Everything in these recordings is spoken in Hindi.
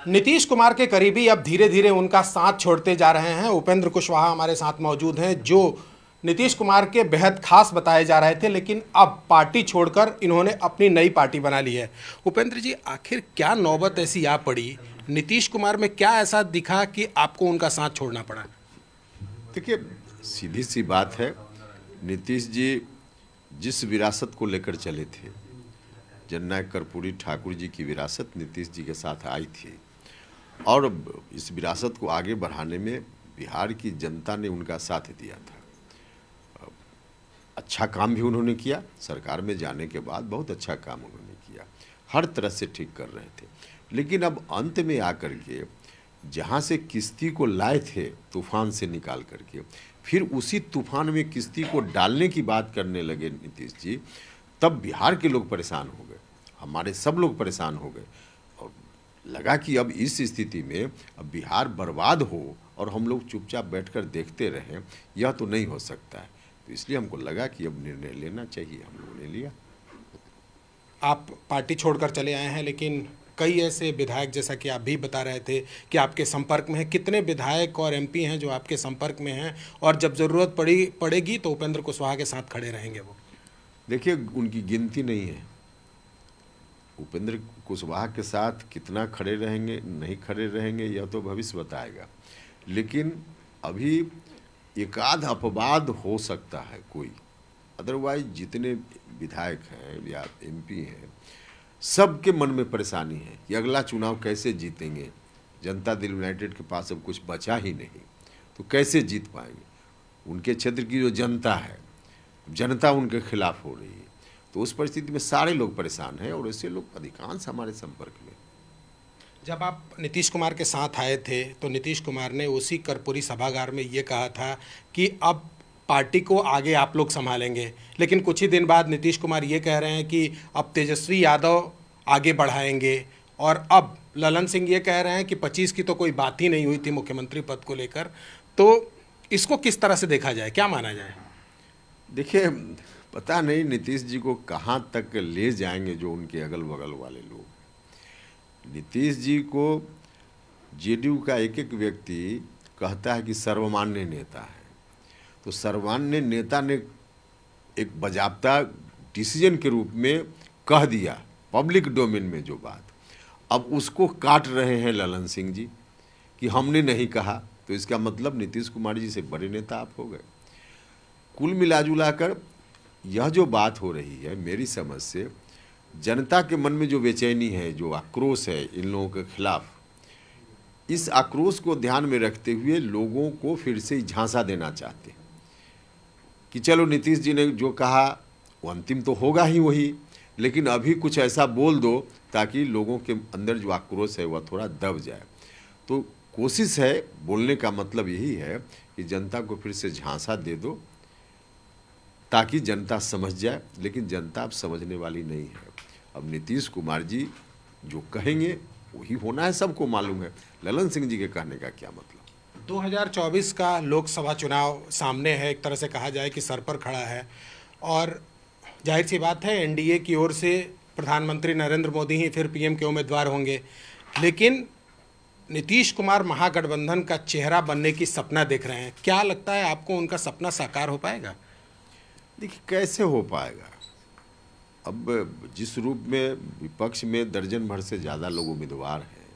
नीतीश कुमार के करीबी अब धीरे धीरे उनका साथ छोड़ते जा रहे हैं। उपेंद्र कुशवाहा हमारे साथ मौजूद हैं, जो नीतीश कुमार के बेहद खास बताए जा रहे थे, लेकिन अब पार्टी छोड़कर इन्होंने अपनी नई पार्टी बना ली है। उपेंद्र जी, आखिर क्या नौबत ऐसी आ पड़ी? नीतीश कुमार में क्या ऐसा दिखा कि आपको उनका साथ छोड़ना पड़ा? देखिए, सीधी सी बात है, नीतीश जी जिस विरासत को लेकर चले थे, जननायक कर्पूरी ठाकुर जी की विरासत नीतीश जी के साथ आई थी और इस विरासत को आगे बढ़ाने में बिहार की जनता ने उनका साथ दिया था। अच्छा काम भी उन्होंने किया, सरकार में जाने के बाद बहुत अच्छा काम उन्होंने किया, हर तरह से ठीक कर रहे थे। लेकिन अब अंत में आकर के जहाँ से किश्ती को लाए थे तूफान से निकाल करके, फिर उसी तूफान में किश्ती को डालने की बात करने लगे नीतीश जी, तब बिहार के लोग परेशान हो गए, हमारे सब लोग परेशान हो गए और लगा कि अब इस स्थिति में अब बिहार बर्बाद हो और हम लोग चुपचाप बैठकर देखते रहें, यह तो नहीं हो सकता है। तो इसलिए हमको लगा कि अब निर्णय लेना चाहिए, हम लोगों ने लिया। आप पार्टी छोड़कर चले आए हैं, लेकिन कई ऐसे विधायक, जैसा कि आप भी बता रहे थे कि आपके संपर्क में हैं, कितने विधायक और एमपी हैं जो आपके संपर्क में हैं और जब ज़रूरत पड़ेगी तो उपेंद्र कुशवाहा के साथ खड़े रहेंगे? वो देखिए, उनकी गिनती नहीं है। उपेंद्र कुशवाहा के साथ कितना खड़े रहेंगे नहीं खड़े रहेंगे यह तो भविष्य बताएगा, लेकिन अभी एक आध अपवाद हो सकता है कोई, अदरवाइज जितने विधायक हैं या एमपी हैं, सबके मन में परेशानी है कि अगला चुनाव कैसे जीतेंगे। जनता दल यूनाइटेड के पास अब कुछ बचा ही नहीं, तो कैसे जीत पाएंगे। उनके क्षेत्र की जो जनता है, जनता उनके खिलाफ हो रही है, तो उस परिस्थिति में सारे लोग परेशान हैं और ऐसे लोग अधिकांश हमारे संपर्क में। जब आप नीतीश कुमार के साथ आए थे तो नीतीश कुमार ने उसी कर्पूरी सभागार में ये कहा था कि अब पार्टी को आगे आप लोग संभालेंगे, लेकिन कुछ ही दिन बाद नीतीश कुमार ये कह रहे हैं कि अब तेजस्वी यादव आगे बढ़ाएंगे और अब ललन सिंह ये कह रहे हैं कि 25 की तो कोई बात ही नहीं हुई थी मुख्यमंत्री पद को लेकर। तो इसको किस तरह से देखा जाए, क्या माना जाए? देखिए, पता नहीं नीतीश जी को कहाँ तक ले जाएंगे जो उनके अगल बगल वाले लोग। नीतीश जी को जेडीयू का एक एक व्यक्ति कहता है कि सर्वमान्य नेता है, तो सर्वमान्य नेता ने एक बाज़ाब्ता डिसीजन के रूप में कह दिया पब्लिक डोमेन में जो बात, अब उसको काट रहे हैं ललन सिंह जी कि हमने नहीं कहा, तो इसका मतलब नीतीश कुमार जी से बड़े नेता आप हो गए। कुल मिलाजुला कर यह जो बात हो रही है, मेरी समझ से जनता के मन में जो बेचैनी है, जो आक्रोश है इन लोगों के खिलाफ, इस आक्रोश को ध्यान में रखते हुए लोगों को फिर से झांसा देना चाहते हैं कि चलो नीतीश जी ने जो कहा वो अंतिम तो होगा ही वही, लेकिन अभी कुछ ऐसा बोल दो ताकि लोगों के अंदर जो आक्रोश है वह थोड़ा दब जाए। तो कोशिश है, बोलने का मतलब यही है कि जनता को फिर से झांसा दे दो ताकि जनता समझ जाए, लेकिन जनता अब समझने वाली नहीं है। अब नीतीश कुमार जी जो कहेंगे वही होना है, सबको मालूम है। ललन सिंह जी के कहने का क्या मतलब। 2024 का लोकसभा चुनाव सामने है, एक तरह से कहा जाए कि सर पर खड़ा है और जाहिर सी बात है एनडीए की ओर से प्रधानमंत्री नरेंद्र मोदी ही फिर पीएम के उम्मीदवार होंगे, लेकिन नीतीश कुमार महागठबंधन का चेहरा बनने की सपना देख रहे हैं। क्या लगता है आपको, उनका सपना साकार हो पाएगा? देखिए, कैसे हो पाएगा। अब जिस रूप में विपक्ष में दर्जन भर से ज़्यादा लोग उम्मीदवार हैं,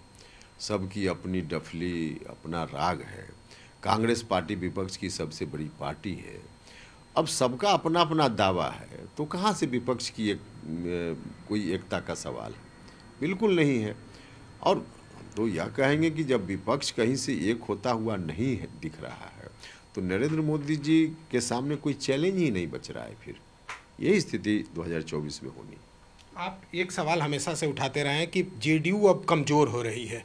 सबकी अपनी डफली, अपना राग है। कांग्रेस पार्टी विपक्ष की सबसे बड़ी पार्टी है, अब सबका अपना अपना दावा है, तो कहाँ से विपक्ष की कोई एकता का सवाल है? बिल्कुल नहीं है। और हम तो यह कहेंगे कि जब विपक्ष कहीं से एक होता हुआ नहीं है, दिख रहा है, तो नरेंद्र मोदी जी के सामने कोई चैलेंज ही नहीं बच रहा है। फिर यही स्थिति 2024 में होनी। आप एक सवाल हमेशा से उठाते रहे हैं कि जेडीयू अब कमज़ोर हो रही है।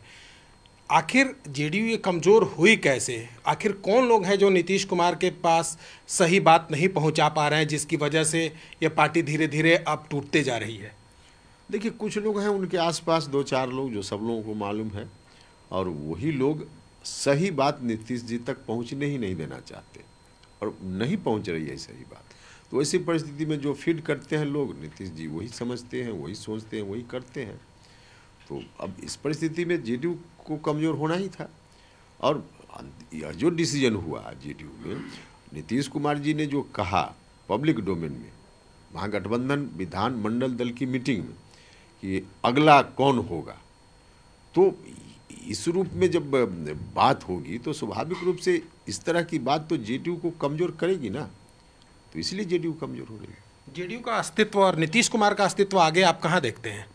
आखिर जेडीयू ये कमज़ोर हुई कैसे? आखिर कौन लोग हैं जो नीतीश कुमार के पास सही बात नहीं पहुंचा पा रहे हैं, जिसकी वजह से ये पार्टी धीरे धीरे अब टूटते जा रही है? देखिए, कुछ लोग हैं उनके आसपास, 2-4 लोग जो सब लोगों को मालूम है, और वही लोग सही बात नीतीश जी तक पहुंचने ही नहीं देना चाहते और नहीं पहुंच रही है सही बात। तो ऐसी परिस्थिति में जो फीड करते हैं लोग, नीतीश जी वही समझते हैं, वही सोचते हैं, वही करते हैं। तो अब इस परिस्थिति में जेडीयू को कमज़ोर होना ही था। और यह जो डिसीजन हुआ जेडीयू में, नीतीश कुमार जी ने जो कहा पब्लिक डोमेन में महागठबंधन विधानमंडल दल की मीटिंग में कि अगला कौन होगा, तो इस रूप में जब बात होगी तो स्वाभाविक रूप से इस तरह की बात तो जेडीयू को कमज़ोर करेगी ना, तो इसलिए जेडीयू कमज़ोर हो रही है। जेडीयू का अस्तित्व और नीतीश कुमार का अस्तित्व आगे आप कहाँ देखते हैं?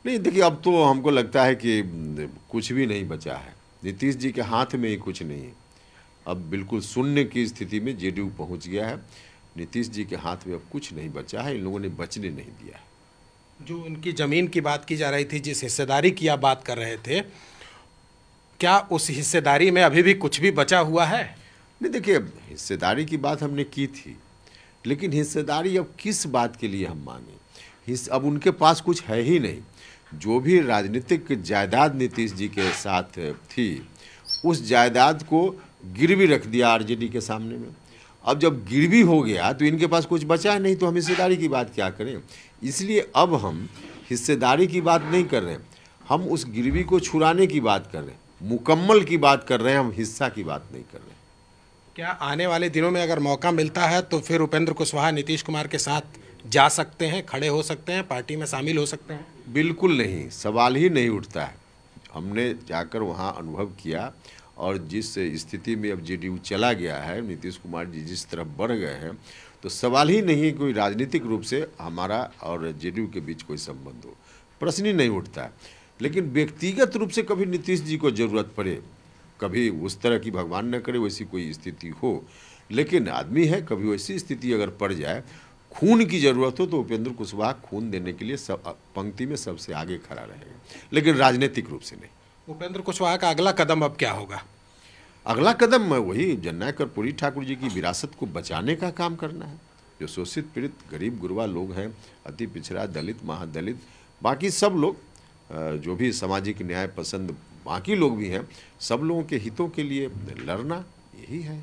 नहीं देखिए, अब तो हमको लगता है कि कुछ भी नहीं बचा है, नीतीश जी के हाथ में ही कुछ नहीं है। अब बिल्कुल शून्य की स्थिति में जेडीयू पहुंच गया है, नीतीश जी के हाथ में अब कुछ नहीं बचा है, इन लोगों ने बचने नहीं दिया है। जो उनकी ज़मीन की बात की जा रही थी, जिस हिस्सेदारी की आप बात कर रहे थे, क्या उस हिस्सेदारी में अभी भी कुछ भी बचा हुआ है? नहीं देखिए, हिस्सेदारी की बात हमने की थी, लेकिन हिस्सेदारी अब किस बात के लिए हम मांगे? अब उनके पास कुछ है ही नहीं। जो भी राजनीतिक जायदाद नीतीश जी के साथ थी, उस जायदाद को गिरवी रख दिया आरजेडी के सामने में। अब जब गिरवी हो गया तो इनके पास कुछ बचा नहीं, तो हम हिस्सेदारी की बात क्या करें? इसलिए अब हम हिस्सेदारी की बात नहीं कर रहे हैं, हम उस गिरवी को छुड़ाने की बात कर रहे हैं, मुकम्मल की बात कर रहे हैं, हम हिस्सा की बात नहीं कर रहे हैं। क्या आने वाले दिनों में अगर मौका मिलता है तो फिर उपेंद्र कुशवाहा नीतीश कुमार के साथ जा सकते हैं, खड़े हो सकते हैं, पार्टी में शामिल हो सकते हैं? बिल्कुल नहीं, सवाल ही नहीं उठता है। हमने जाकर वहाँ अनुभव किया, और जिस स्थिति में अब जेडीयू चला गया है, नीतीश कुमार जी जिस तरफ बढ़ गए हैं, तो सवाल ही नहीं है कोई राजनीतिक रूप से हमारा और जेडीयू के बीच कोई संबंध हो, प्रश्न ही नहीं उठता है। लेकिन व्यक्तिगत रूप से कभी नीतीश जी को ज़रूरत पड़े, कभी उस तरह की भगवान न करे वैसी कोई स्थिति हो, लेकिन आदमी है, कभी वैसी स्थिति अगर पड़ जाए, खून की ज़रूरत हो, तो उपेंद्र कुशवाहा खून देने के लिए पंक्ति में सबसे आगे खड़ा रहेगा, लेकिन राजनीतिक रूप से नहीं। उपेंद्र कुशवाहा का अगला कदम अब क्या होगा? अगला कदम वही जननायक कर्पूरी ठाकुर जी की विरासत को बचाने का काम करना है। जो शोषित पीड़ित गरीब गुरबा लोग हैं, अति पिछड़ा, दलित, महादलित, बाकी सब लोग, जो भी सामाजिक न्याय पसंद बाकी लोग भी हैं, सब लोगों के हितों के लिए लड़ना यही है।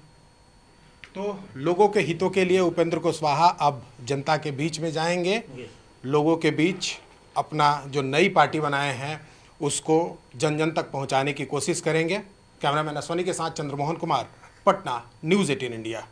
तो लोगों के हितों के लिए उपेंद्र कुशवाहा अब जनता के बीच में जाएंगे, लोगों के बीच अपना जो नई पार्टी बनाए हैं उसको जन जन तक पहुंचाने की कोशिश करेंगे। कैमरामैन अश्वनी के साथ चंद्रमोहन कुमार, पटना, न्यूज़ 18 इंडिया।